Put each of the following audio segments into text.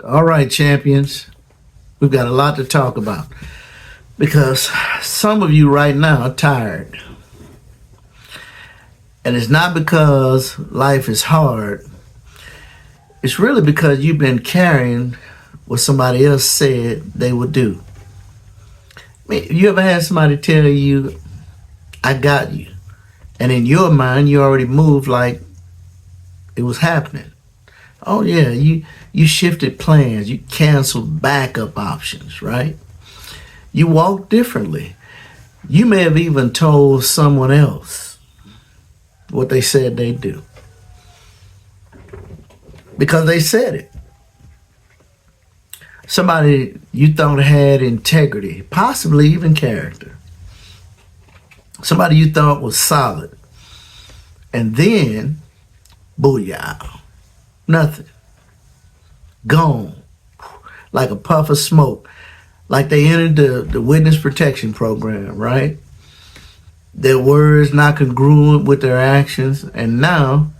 All right, champions. We've got a lot to talk about because some of you right now are tired. And it's not because life is hard, it's really because you've been carrying what somebody else said they would do. I mean, you ever had somebody tell you, I got you? And in your mind, you already moved like it was happening. Oh, yeah, you shifted plans, you canceled backup options, right? You walked differently. You may have even told someone else what they said they'd do because they said it. Somebody you thought had integrity, possibly even character. Somebody you thought was solid. And then, booyah, nothing. Gone. Like a puff of smoke. Like they entered the witness protection program, right? Their words not congruent with their actions. And now,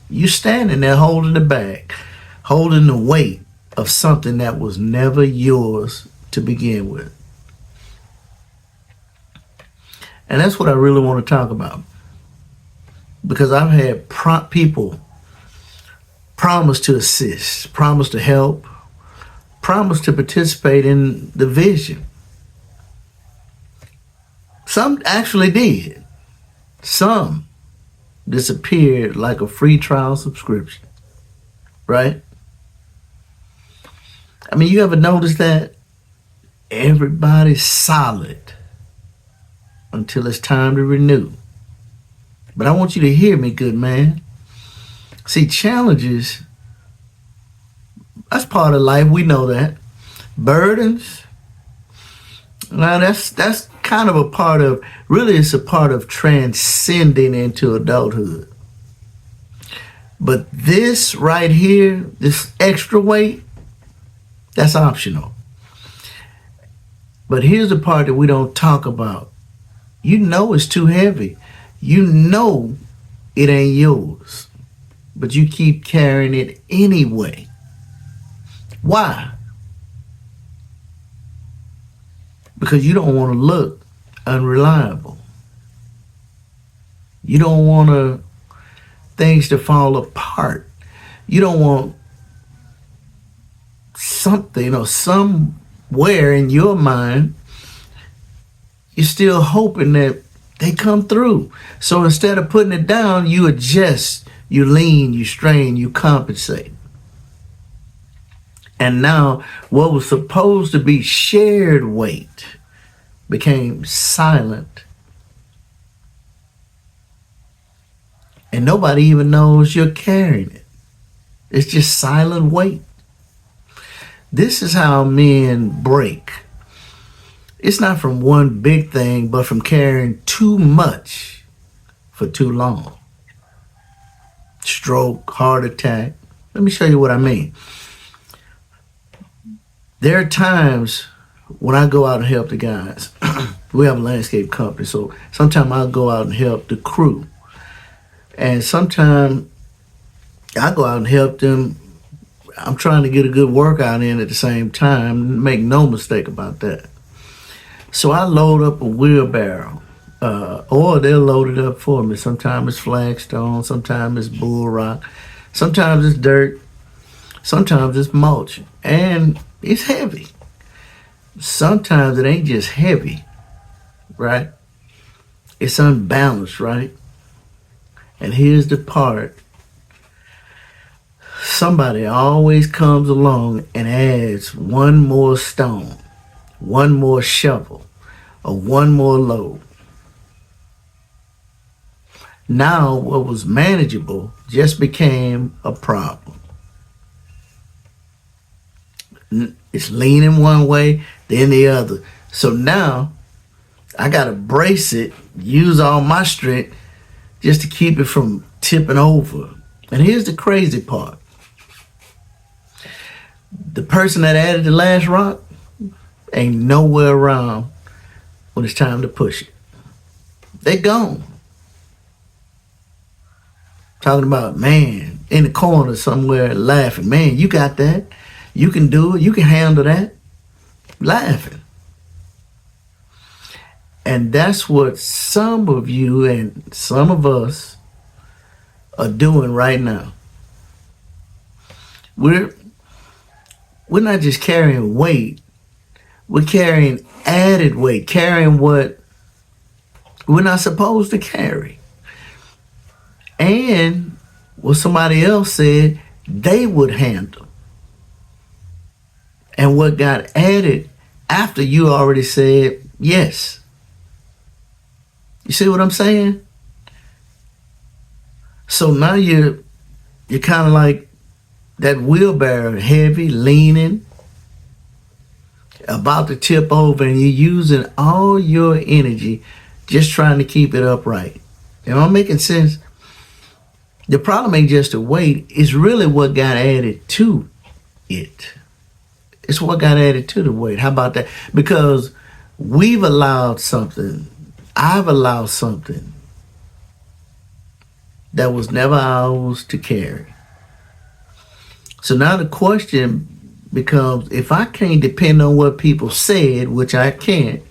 you standing there holding the bag, holding the weight of something that was never yours to begin with. And that's what I really want to talk about. Because I've had people promise to assist, promise to help, promise to participate in the vision. Some actually did. Some disappeared like a free trial subscription, right? I mean, you ever notice that? Everybody's solid until it's time to renew. But I want you to hear me, good man. See, challenges, that's part of life. We know that. Burdens, now that's kind of a part of, really it's a part of transcending into adulthood. But this right here, this extra weight, that's optional. But here's the part that we don't talk about. You know it's too heavy. You know it ain't yours. But you keep carrying it anyway. Why? Because you don't want to look unreliable. You don't want things to fall apart. You don't want something or somewhere in your mind, you're still hoping that they come through. So instead of putting it down, you adjust, you lean, you strain, you compensate. And now what was supposed to be shared weight became silent. And nobody even knows you're carrying it. It's just silent weight. This is how men break. It's not from one big thing, but from carrying too much for too long. Stroke, heart attack. Let me show you what I mean. There are times when I go out and help the guys. We have a landscape company, so sometimes I'll go out and help the crew. And sometimes I go out and help them. I'm trying to get a good workout in at the same time. Make no mistake about that. So I load up a wheelbarrow, or they'll load it up for me. Sometimes it's flagstone, sometimes it's bull rock, sometimes it's dirt, sometimes it's mulch, and it's heavy. Sometimes it ain't just heavy, right? It's unbalanced, right? And here's the part. Somebody always comes along and adds one more stone, one more shovel, or one more load. Now what was manageable just became a problem. It's leaning one way, then the other. So now I got to brace it, use all my strength just to keep it from tipping over. And here's the crazy part. The person that added the last rock ain't nowhere around when it's time to push it. They gone. Talking about, man, in the corner somewhere laughing. Man, you got that. You can do it. You can handle that. Laughing. And that's what some of you and some of us are doing right now. We're not just carrying weight. We're carrying added weight, carrying what we're not supposed to carry. And what somebody else said they would handle. And what got added after you already said yes. You see what I'm saying? So now you're kind of like that wheelbarrow, heavy, leaning, about to tip over, and you're using all your energy just trying to keep it upright. Am I making sense? The problem ain't just the weight, it's really what got added to it. It's what got added to the weight. How about that? Because we've allowed something, I've allowed something that was never ours to carry. So now the question becomes, if I can't depend on what people said, which I can't,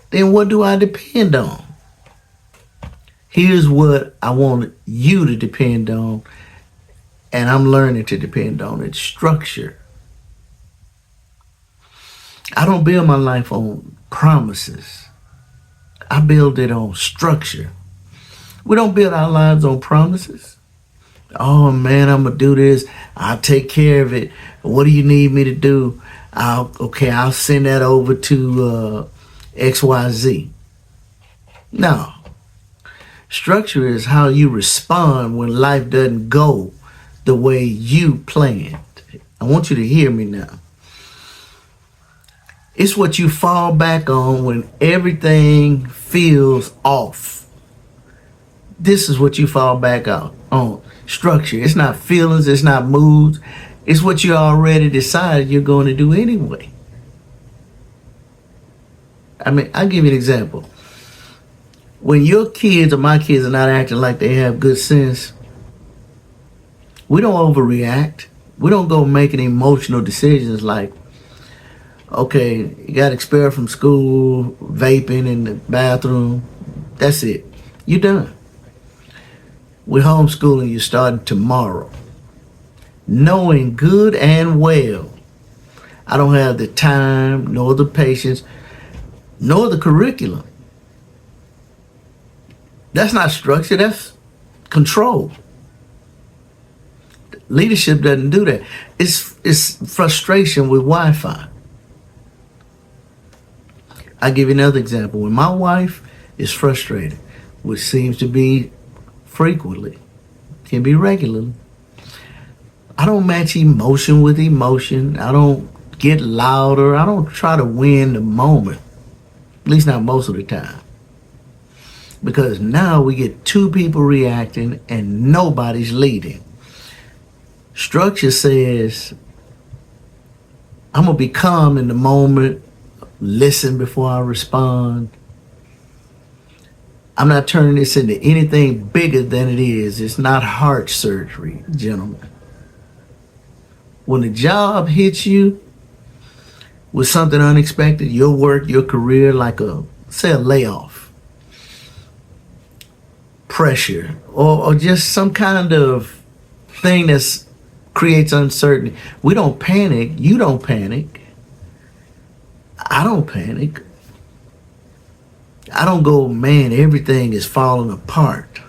then what do I depend on? Here's what I want you to depend on, and I'm learning to depend on it: structure. I don't build my life on promises. I build it on structure. We don't build our lives on promises. Oh man, I'm gonna do this. I'll take care of it. What do you need me to do? I'll send that over to XYZ. No. Structure is how you respond when life doesn't go the way you planned. I want you to hear me now. It's what you fall back on when everything feels off. This is what you fall back on. Structure. It's not feelings, it's not moods. It's what you already decided you're going to do anyway. I mean, I'll give you an example. When your kids or my kids are not acting like they have good sense, we don't overreact. We don't go making emotional decisions like, okay, you got expelled from school, vaping in the bathroom. That's it. You're done. We're homeschooling you starting tomorrow. Knowing good and well, I don't have the time, nor the patience, nor the curriculum. That's not structure, that's control. Leadership doesn't do that. It's frustration with Wi-Fi. I'll give you another example. When my wife is frustrated, which seems to be frequently, can be regularly, I don't match emotion with emotion. I don't get louder. I don't try to win the moment. At least not most of the time. Because now we get two people reacting and nobody's leading. Structure says, I'm going to be calm in the moment, listen before I respond. I'm not turning this into anything bigger than it is. It's not heart surgery, gentlemen. When the job hits you with something unexpected, your work, your career, like a layoff, pressure, or just some kind of thing that creates uncertainty, we don't panic. You don't panic. I don't panic. I don't go, man, everything is falling apart.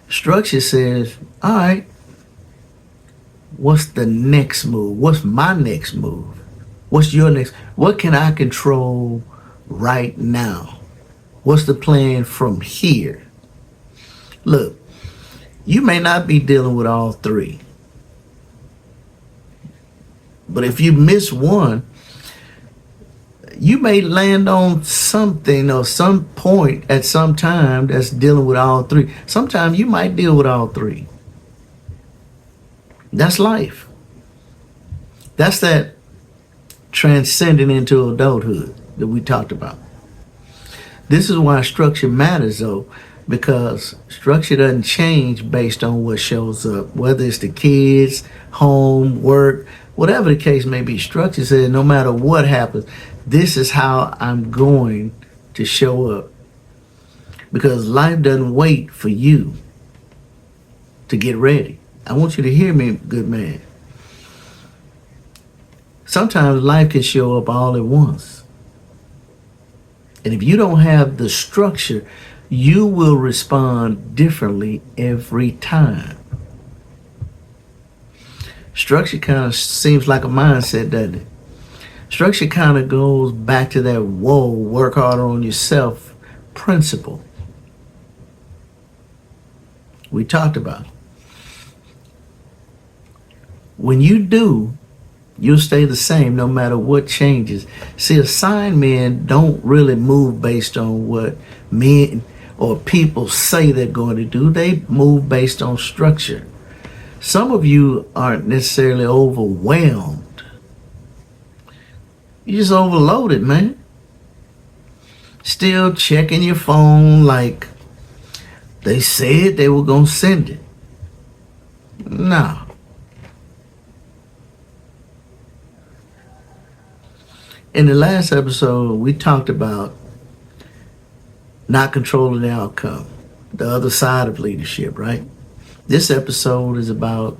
Structure says, all right, what's the next move? What's my next move? What's your next? What can I control right now? What's the plan from here? Look, you may not be dealing with all three. But if you miss one, you may land on something or some point at some time that's dealing with all three. Sometimes you might deal with all three. That's life. That's that transcending into adulthood that we talked about. This is why structure matters, though, because structure doesn't change based on what shows up, whether it's the kids, home, work, Whatever the case may be, structure says no matter what happens, this is how I'm going to show up. Because life doesn't wait for you to get ready. I want you to hear me, good man. Sometimes life can show up all at once. And if you don't have the structure, you will respond differently every time. Structure kind of seems like a mindset, doesn't it? Structure kind of goes back to that work harder on yourself principle we talked about. When you do, you'll stay the same no matter what changes. See, assigned men don't really move based on what men or people say they're going to do. They move based on structure. Some of you aren't necessarily overwhelmed. You're just overloaded, man. Still checking your phone like they said they were going to send it. No. In the last episode, we talked about not controlling the outcome, the other side of leadership, right? This episode is about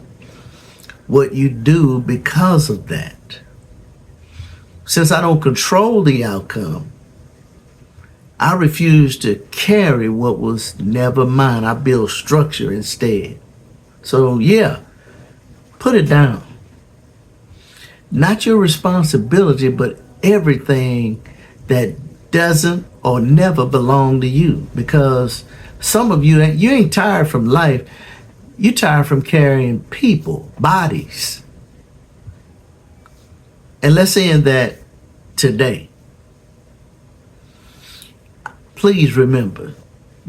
what you do because of that. Since I don't control the outcome, I refuse to carry what was never mine. I build structure instead. So yeah, put it down. Not your responsibility, but everything that doesn't or never belong to you. Because some of you ain't tired from life. You're tired from carrying people, bodies. And let's end that today. Please remember,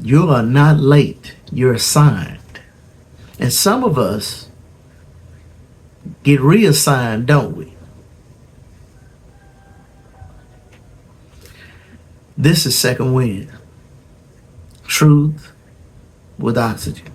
you are not late. You're assigned. And some of us get reassigned, don't we? This is Second Wind. Truth with oxygen.